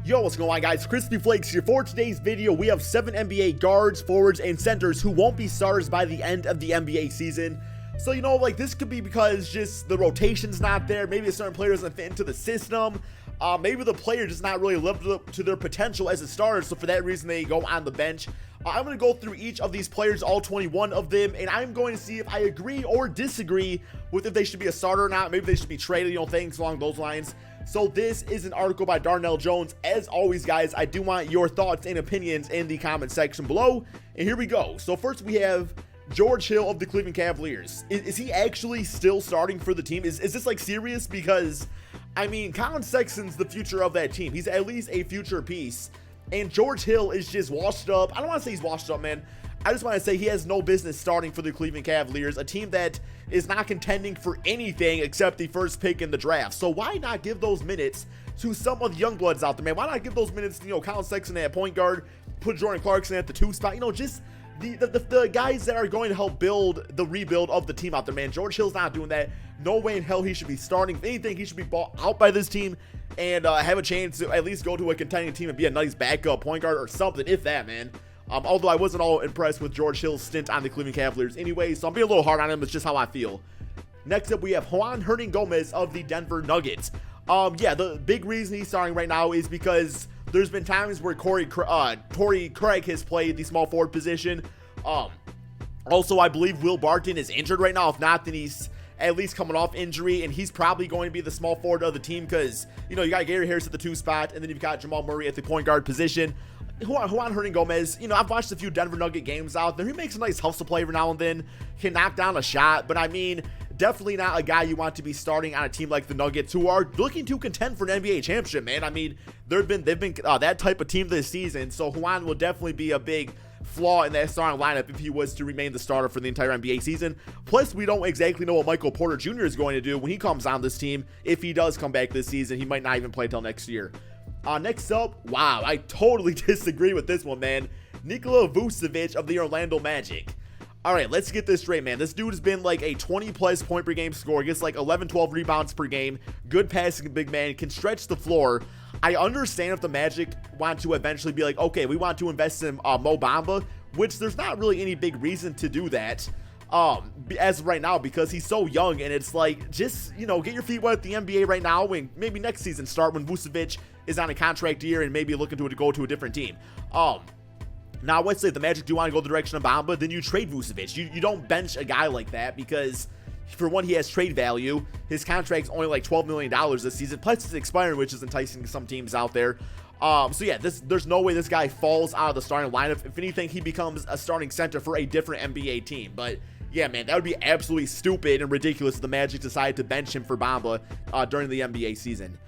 Yo, what's going on, guys? KrispyFlakes here. For today's video, we have 7 NBA guards, forwards, and centers who won't be starters by the end of the NBA season. So, you know, like, this could be because just the rotation's not there. Maybe a certain player doesn't fit into the system. Maybe the player does not really live up to their potential as a starter, so for that reason, they go on the bench. I'm going to go through each of these players, all 21 of them, and I'm going to see if I agree or disagree with if they should be a starter or not. Maybe they should be traded, you know, things along those lines. So this is an article by Darnell Jones. As always, guys, I do want your thoughts and opinions in the comment section below. And here we go. So first we have George Hill of the Cleveland Cavaliers. Is he actually still starting for the team? Is this like serious? Because, I mean, Colin Sexton's the future of that team. He's at least a future piece. And George Hill is just washed up. I don't want to say he's washed up, man. I just want to say he has no business starting for the Cleveland Cavaliers, a team that is not contending for anything except the first pick in the draft. So why not give those minutes to some of the young bloods out there, man? Why not give those minutes to, you know, Colin Sexton at point guard, put Jordan Clarkson at the 2 spot, you know, just the guys that are going to help build the rebuild of the team out there, man. George Hill's not doing that. No way in hell he should be starting. If anything, he should be bought out by this team and have a chance to at least go to a contending team and be a nice backup point guard or something, if that, man. Although I wasn't all impressed with George Hill's stint on the Cleveland Cavaliers anyway, so I'm being a little hard on him. It's just how I feel. Next up, we have Juan Hernangomez of the Denver Nuggets. Yeah, the big reason he's starting right now is because there's been times where Torrey Craig has played the small forward position. Also, I believe Will Barton is injured right now. If not, then he's at least coming off injury, and he's probably going to be the small forward of the team because, you know, you got Gary Harris at the 2 spot, and then you've got Jamal Murray at the point guard position. Juan Hernangomez, you know, I've watched a few Denver Nugget games out there. He makes a nice hustle play every now and then, can knock down a shot, but I mean, definitely not a guy you want to be starting on a team like the Nuggets, who are looking to contend for an NBA championship, man. I mean, they've been that type of team this season, so Juan will definitely be a big flaw in that starting lineup if he was to remain the starter for the entire NBA season. Plus, we don't exactly know what Michael Porter Jr. is going to do when he comes on this team. If he does come back this season, he might not even play till next year. Next up, wow, I totally disagree with this one, man. Nikola Vucevic of the Orlando Magic. All right, let's get this straight, man. This dude has been like a 20-plus point per game scorer, gets like 11, 12 rebounds per game, good passing big man, can stretch the floor. I understand if the Magic want to eventually be like, okay, we want to invest in Mo Bamba, which there's not really any big reason to do that as of right now because he's so young, and it's like, just, you know, get your feet wet at the NBA right now and maybe next season start when Vucevic is on a contract year and maybe looking to go to a different team. Now, let's say the Magic do want to go the direction of Bamba, then you trade Vucevic. You don't bench a guy like that because, for one, he has trade value. His contract's only like $12 million this season, plus it's expiring, which is enticing some teams out there. So yeah, there's no way this guy falls out of the starting lineup. If anything, he becomes a starting center for a different NBA team. But yeah, man, that would be absolutely stupid and ridiculous if the Magic decided to bench him for Bamba during the NBA season.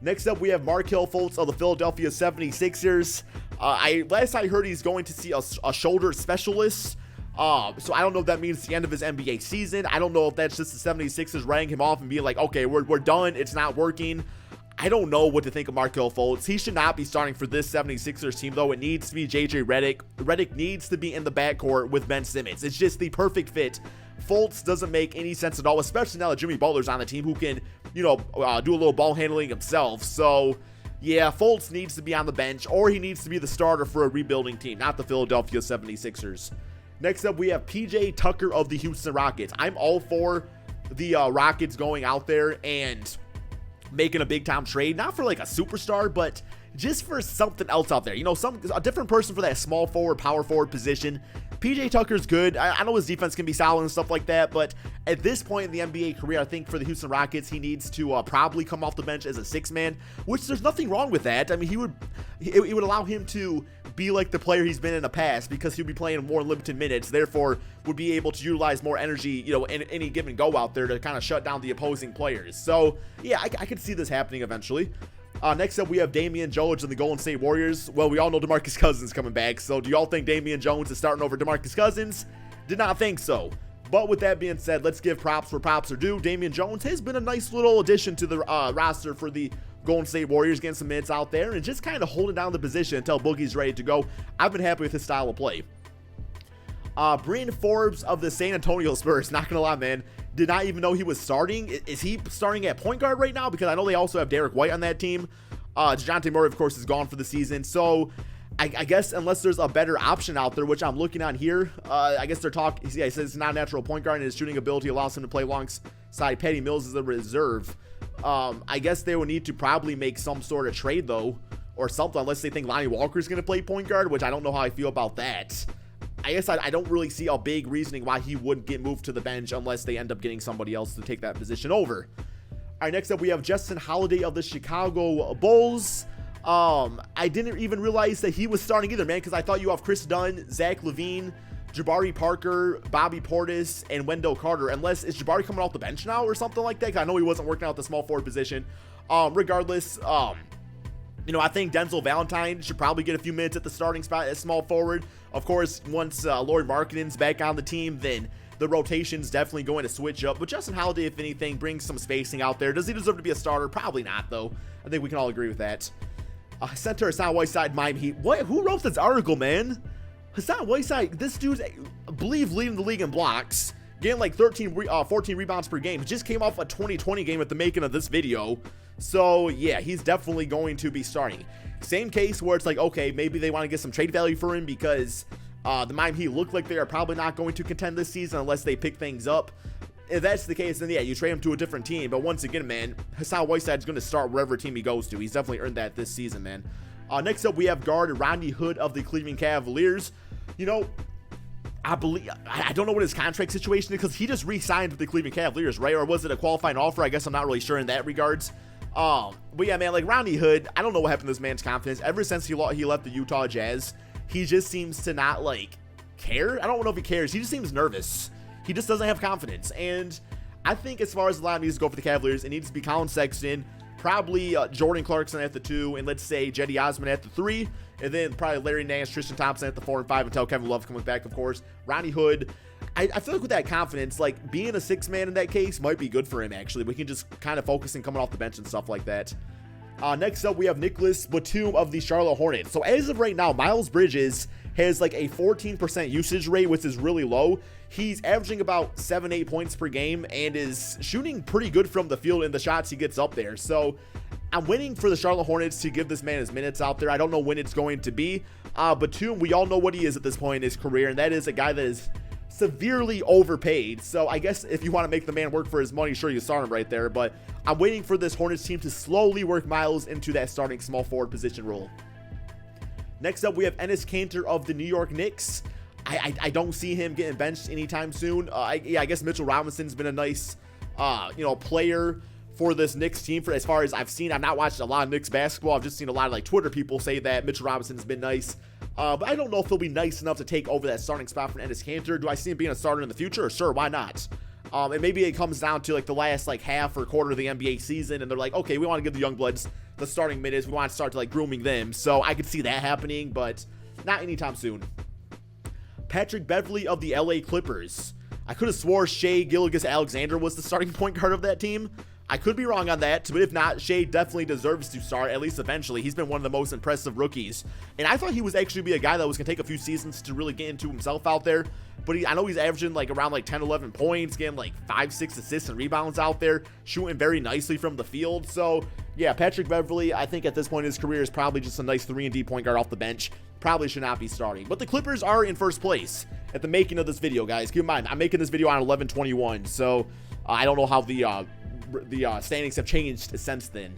Next up, we have Markelle Fultz of the Philadelphia 76ers. Last I heard, he's going to see a shoulder specialist. So I don't know if that means the end of his NBA season. I don't know if that's just the 76ers writing him off and being like, okay, we're done. It's not working. I don't know what to think of Markelle Fultz. He should not be starting for this 76ers team, though. It needs to be JJ Redick. Redick needs to be in the backcourt with Ben Simmons. It's just the perfect fit. Fultz doesn't make any sense at all, especially now that Jimmy Butler's on the team, who can, you know, do a little ball handling himself. So yeah, Fultz needs to be on the bench, or he needs to be the starter for a rebuilding team, not the Philadelphia 76ers. Next up, we have PJ Tucker of the Houston Rockets. I'm all for the Rockets going out there and making a big-time trade, not for like a superstar, but just for something else out there. You know, a different person for that small forward, power forward position. PJ Tucker's good. I know his defense can be solid and stuff like that, but at this point in the NBA career, I think for the Houston Rockets, he needs to probably come off the bench as a 6-man, which there's nothing wrong with that. I mean, it would allow him to be like the player he's been in the past because he'll be playing more limited minutes, therefore would be able to utilize more energy, you know, in any given go out there to kind of shut down the opposing players. So yeah, I could see this happening eventually. Next up, we have Damian Jones and the Golden State Warriors. Well, we all know DeMarcus Cousins coming back, so do y'all think Damian Jones is starting over DeMarcus Cousins? Did not think so. But with that being said, let's give props where props are due. Damian Jones has been a nice little addition to the roster for the Golden State Warriors, getting some minutes out there and just kind of holding down the position until Boogie's ready to go. I've been happy with his style of play. Bryn Forbes of the San Antonio Spurs, not gonna lie, man, did not even know he was starting. Is he starting at point guard right now? Because I know they also have Derek White on that team. DeJounte Murray, of course, is gone for the season. So I guess unless there's a better option out there, which I'm looking on here, I guess they're talking. Yeah, he says it's not a natural point guard, and his shooting ability allows him to play alongside Patty Mills as a reserve. I guess they would need to probably make some sort of trade, though, or something, unless they think Lonnie Walker's going to play point guard, which I don't know how I feel about that. I guess I don't really see a big reasoning why he wouldn't get moved to the bench unless they end up getting somebody else to take that position over. All right, next up, we have Justin Holiday of the Chicago Bulls. I didn't even realize that he was starting either, man, because I thought you have Chris Dunn, Zach LaVine, Jabari Parker, Bobby Portis, and Wendell Carter. Unless, is Jabari coming off the bench now or something like that? I know he wasn't working out the small forward position. Regardless, you know, I think Denzel Valentine should probably get a few minutes at the starting spot as small forward. Of course, once Lauri Markkanen's back on the team, then the rotation's definitely going to switch up. But Justin Holiday, if anything, brings some spacing out there. Does he deserve to be a starter? Probably not, though. I think we can all agree with that. Center Hassan Whiteside, Miami Heat. What? Who wrote this article, man? Hassan Whiteside, this dude's, I believe, leading the league in blocks. Getting like 14 rebounds per game. He just came off a 2020 game at the making of this video. So, yeah, he's definitely going to be starting. Same case where it's like, okay, maybe they want to get some trade value for him because the Miami Heat look like they are probably not going to contend this season unless they pick things up. If that's the case, then yeah, you trade him to a different team. But once again, man, Hassan Whiteside's going to start wherever team he goes to. He's definitely earned that this season, man. Next up, we have guard Rodney Hood of the Cleveland Cavaliers. You know, I don't know what his contract situation is because he just re-signed with the Cleveland Cavaliers, right? Or was it a qualifying offer? I guess I'm not really sure in that regards. But yeah, man, like Rodney Hood, I don't know what happened to this man's confidence. Ever since he left the Utah Jazz, he just seems to not, like, care. I don't know if he cares. He just seems nervous. He just doesn't have confidence. And I think as far as the line needs to go for the Cavaliers, it needs to be Colin Sexton, probably Jordan Clarkson at the 2, and let's say Cedi Osman at the 3, and then probably Larry Nance, Tristan Thompson at the 4 and 5 until Kevin Love comes back, of course. Rodney Hood, I feel like with that confidence, like being a 6-man in that case might be good for him, actually. We can just kind of focus on coming off the bench and stuff like that. Next up, we have Nicholas Batum of the Charlotte Hornets. So as of right now, Miles Bridges has like a 14% usage rate, which is really low. He's averaging about 7-8 points per game and is shooting pretty good from the field in the shots he gets up there. So I'm waiting for the Charlotte Hornets to give this man his minutes out there. I don't know when it's going to be. Batum, we all know what he is at this point in his career, and that is a guy that is severely overpaid. So I guess if you want to make the man work for his money, sure, you start him right there. But I'm waiting for this Hornets team to slowly work Miles into that starting small forward position role. Next up, we have Enes Kanter of the New York Knicks. I don't see him getting benched anytime soon. I guess Mitchell Robinson's been a nice, player for this Knicks team. For as far as I've seen, I've not watched a lot of Knicks basketball. I've just seen a lot of like Twitter people say that Mitchell Robinson's been nice. But I don't know if he'll be nice enough to take over that starting spot from Enes Kanter. Do I see him being a starter in the future? Sure, why not? And maybe it comes down to like the last like half or quarter of the NBA season, and they're like, okay, we want to give the young bloods the starting minutes. We want to start to like grooming them. So I could see that happening, but not anytime soon. Patrick Beverley of the LA Clippers. I could have swore Shai Gilgeous-Alexander was the starting point guard of that team. I could be wrong on that, but if not, Shai definitely deserves to start, at least eventually. He's been one of the most impressive rookies. And I thought he was actually be a guy that was going to take a few seasons to really get into himself out there. But I know he's averaging like around like 10, 11 points, getting like 5-6 assists and rebounds out there, shooting very nicely from the field. So yeah, Patrick Beverley, I think at this point in his career is probably just a nice 3-and-D point guard off the bench. Probably should not be starting. But the Clippers are in first place at the making of this video, guys. Keep in mind, I'm making this video on 11/21, so I don't know how the standings have changed since then.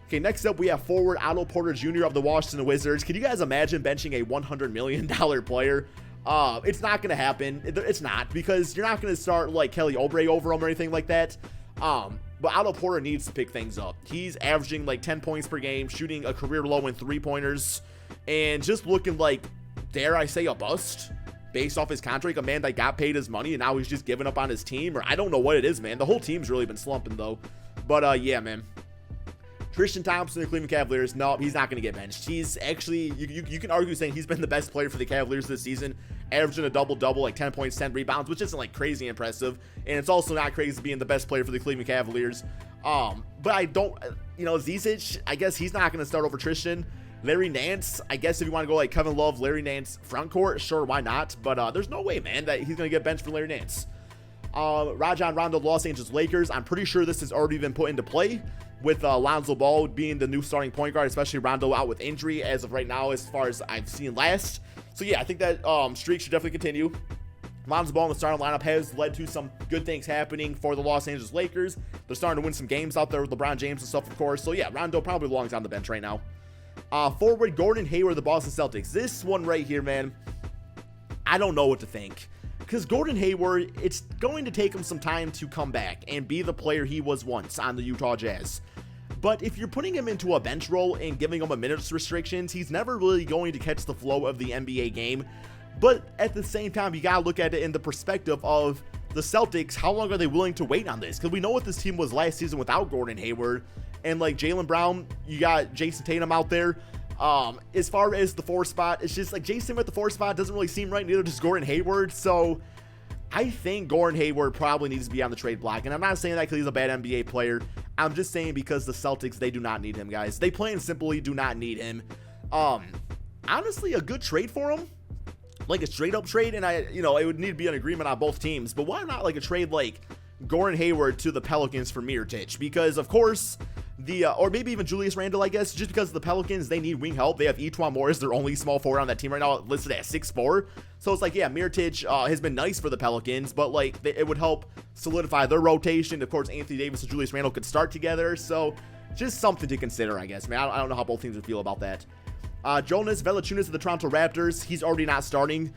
Okay, next up we have forward Otto Porter Jr. of the Washington Wizards. Can you guys imagine benching a $100 million player? It's not going to happen. It's not, because you're not going to start like Kelly Oubre over him or anything like that. But Otto Porter needs to pick things up. He's averaging like 10 points per game, shooting a career low in 3-pointers, and just looking like, dare I say, a bust based off his contract. A man that got paid his money and now he's just giving up on his team, or I don't know what it is, man. The whole team's really been slumping though. But yeah, man. Tristan Thompson, the Cleveland Cavaliers, no, he's not going to get benched. He's actually, you can argue saying he's been the best player for the Cavaliers this season, averaging a double-double, like 10 points, 10 rebounds, which isn't like crazy impressive. And it's also not crazy being the best player for the Cleveland Cavaliers. But I don't, Zizic, I guess he's not going to start over Tristan. Larry Nance, I guess if you want to go like Kevin Love, Larry Nance front court, sure, why not? But there's no way, man, that he's going to get benched for Larry Nance. Rajon Rondo, Los Angeles Lakers, I'm pretty sure this has already been put into play. with Lonzo Ball being the new starting point guard, especially Rondo out with injury as of right now, as far as I've seen last. So yeah, I think that streak should definitely continue. Lonzo Ball in the starting lineup has led to some good things happening for the Los Angeles Lakers. They're starting to win some games out there with LeBron James and stuff, of course. So yeah, Rondo probably belongs on the bench right now. Forward Gordon Hayward, the Boston Celtics. This one right here, man, I don't know what to think. Because Gordon Hayward, it's going to take him some time to come back and be the player he was once on the Utah Jazz. But if you're putting him into a bench role and giving him a minutes restrictions, he's never really going to catch the flow of the NBA game. But at the same time, you got to look at it in the perspective of the Celtics. How long are they willing to wait on this? Because we know what this team was last season without Gordon Hayward. And like Jaylen Brown, you got Jason Tatum out there. As far as the 4 spot, it's just like Jason at the 4 spot doesn't really seem right. Neither does Gordon Hayward. So I think Gordon Hayward probably needs to be on the trade block. And I'm not saying that because he's a bad NBA player. I'm just saying because the Celtics, they do not need him, guys. They plain and simply do not need him. Honestly, a good trade for him, like a straight up trade, and it would need to be an agreement on both teams. But why not like a trade like Gordon Hayward to the Pelicans for Mirotic? Because of course or maybe even Julius Randle, I guess, just because the Pelicans, they need wing help. They have Etuan Morris, their only small forward on that team right now, listed at 6'4". So it's like, yeah, Mirotic has been nice for the Pelicans, but like it would help solidify their rotation. Of course, Anthony Davis and Julius Randle could start together. So just something to consider, I guess, man. I don't know how both teams would feel about that. Jonas Valanciunas of the Toronto Raptors, he's already not starting.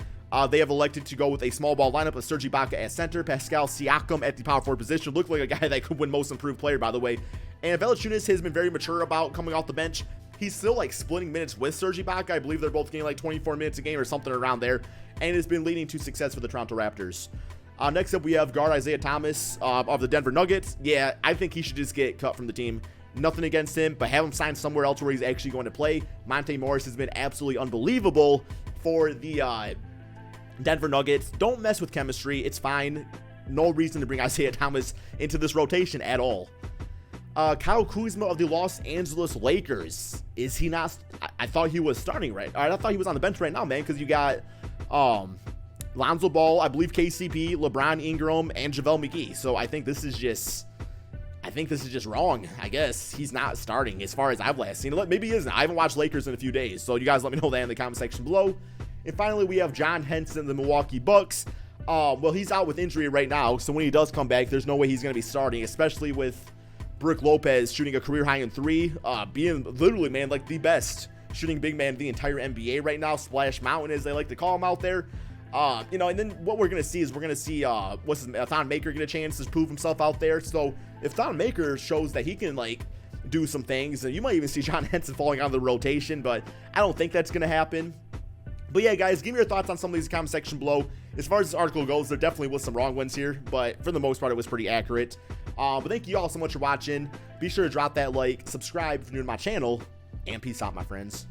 They have elected to go with a small ball lineup with Serge Ibaka at center, Pascal Siakam at the power forward position. Looked like a guy that could win most improved player, by the way. And Valanciunas has been very mature about coming off the bench. He's still like splitting minutes with Serge Ibaka. I believe they're both getting like 24 minutes a game or something around there. And it's been leading to success for the Toronto Raptors. Next up, we have guard Isaiah Thomas of the Denver Nuggets. Yeah, I think he should just get cut from the team. Nothing against him, but have him sign somewhere else where he's actually going to play. Monte Morris has been absolutely unbelievable for the Denver Nuggets. Don't mess with chemistry. It's fine. No reason to bring Isaiah Thomas into this rotation at all. Kyle Kuzma of the Los Angeles Lakers. Is he not? I thought he was starting right. All right, I thought he was on the bench right now, man, because you got Lonzo Ball, I believe KCP, LeBron Ingram, and JaVale McGee. So I think this is just wrong. I guess he's not starting as far as I've last seen. Maybe he isn't. I haven't watched Lakers in a few days, so you guys let me know that in the comment section below. And finally, we have John Henson, the Milwaukee Bucks. Well, he's out with injury right now, so when he does come back, there's no way he's going to be starting, especially with Brook Lopez shooting a career high in 3, being literally, man, like the best shooting big man in the entire NBA right now. Splash Mountain, as they like to call him out there. And then what we're going to see is Thon Maker get a chance to prove himself out there. So if Thon Maker shows that he can, like, do some things, and you might even see John Henson falling out of the rotation, but I don't think that's going to happen. But yeah, guys, give me your thoughts on some of these in the comment section below. As far as this article goes, there definitely was some wrong ones here, but for the most part, it was pretty accurate. But thank you all so much for watching. Be sure to drop that like, subscribe if you're new to my channel, and peace out, my friends.